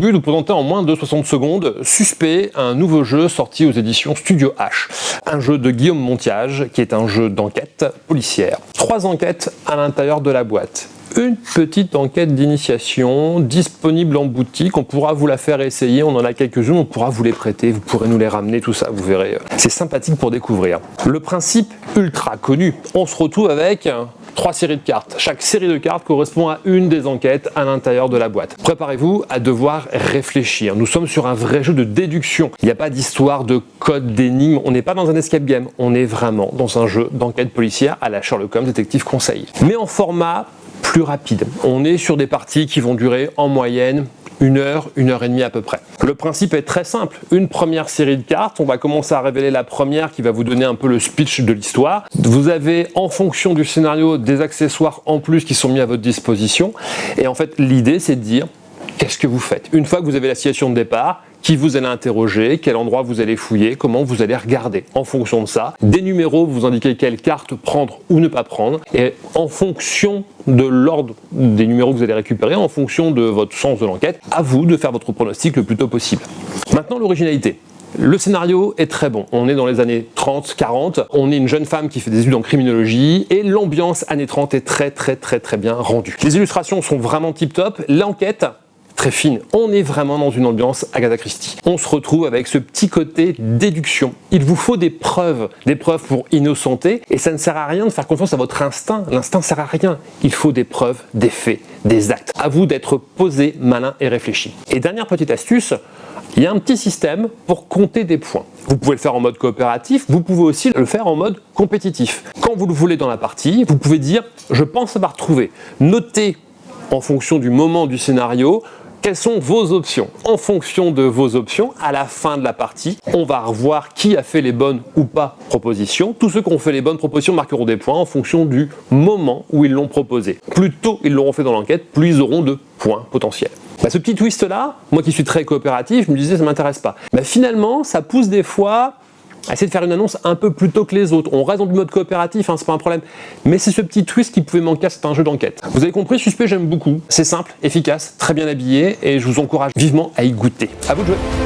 but de vous présenter en moins de 60 secondes Suspect, un nouveau jeu sorti aux éditions Studio H. Un jeu de Guillaume Montiage qui est un jeu d'enquête policière. 3 enquêtes à l'intérieur de la boîte. Une petite enquête d'initiation disponible en boutique, on pourra vous la faire essayer, on en a quelques-unes, on pourra vous les prêter, vous pourrez nous les ramener, tout ça, vous verrez. C'est sympathique pour découvrir. Le principe ultra connu, on se retrouve avec 3 séries de cartes. Chaque série de cartes correspond à une des enquêtes à l'intérieur de la boîte. Préparez-vous à devoir réfléchir. Nous sommes sur un vrai jeu de déduction. Il n'y a pas d'histoire de code, d'énigmes. On n'est pas dans un escape game. On est vraiment dans un jeu d'enquête policière à la Sherlock Holmes Détective Conseil. Mais en format plus rapide. On est sur des parties qui vont durer en moyenne 1 heure, 1 heure et demie à peu près. Le principe est très simple. Une première série de cartes, on va commencer à révéler la première qui va vous donner un peu le speech de l'histoire. Vous avez en fonction du scénario des accessoires en plus qui sont mis à votre disposition. Et en fait, l'idée c'est de dire qu'est-ce que vous faites. Une fois que vous avez la situation de départ, qui vous allez interroger, quel endroit vous allez fouiller, comment vous allez regarder. En fonction de ça, des numéros, vous indiquez quelle carte prendre ou ne pas prendre. Et en fonction de l'ordre des numéros que vous allez récupérer, en fonction de votre sens de l'enquête, à vous de faire votre pronostic le plus tôt possible. Maintenant, l'originalité. Le scénario est très bon. On est dans les années 30, 40. On est une jeune femme qui fait des études en criminologie et l'ambiance années 30 est très bien rendue. Les illustrations sont vraiment tip top. L'enquête, très fine. On est vraiment dans une ambiance Agatha Christie. On se retrouve avec ce petit côté déduction. Il vous faut des preuves pour innocenter et ça ne sert à rien de faire confiance à votre instinct. L'instinct ne sert à rien. Il faut des preuves, des faits, des actes. À vous d'être posé, malin et réfléchi. Et dernière petite astuce, il y a un petit système pour compter des points. Vous pouvez le faire en mode coopératif, vous pouvez aussi le faire en mode compétitif. Quand vous le voulez dans la partie, vous pouvez dire « je pense avoir trouvé ». Notez en fonction du moment du scénario quelles sont vos options. En fonction de vos options, à la fin de la partie, on va revoir qui a fait les bonnes ou pas propositions. Tous ceux qui ont fait les bonnes propositions marqueront des points en fonction du moment où ils l'ont proposé. Plus tôt ils l'auront fait dans l'enquête, plus ils auront de points potentiels. Ce petit twist-là, moi qui suis très coopératif, je me disais ça ne m'intéresse pas. Finalement, ça pousse des fois à essayer de faire une annonce un peu plus tôt que les autres. On reste dans du mode coopératif, c'est pas un problème. Mais c'est ce petit twist qui pouvait manquer à certains jeux d'enquête. Vous avez compris, Suspect, j'aime beaucoup. C'est simple, efficace, très bien habillé et je vous encourage vivement à y goûter. À vous de jouer.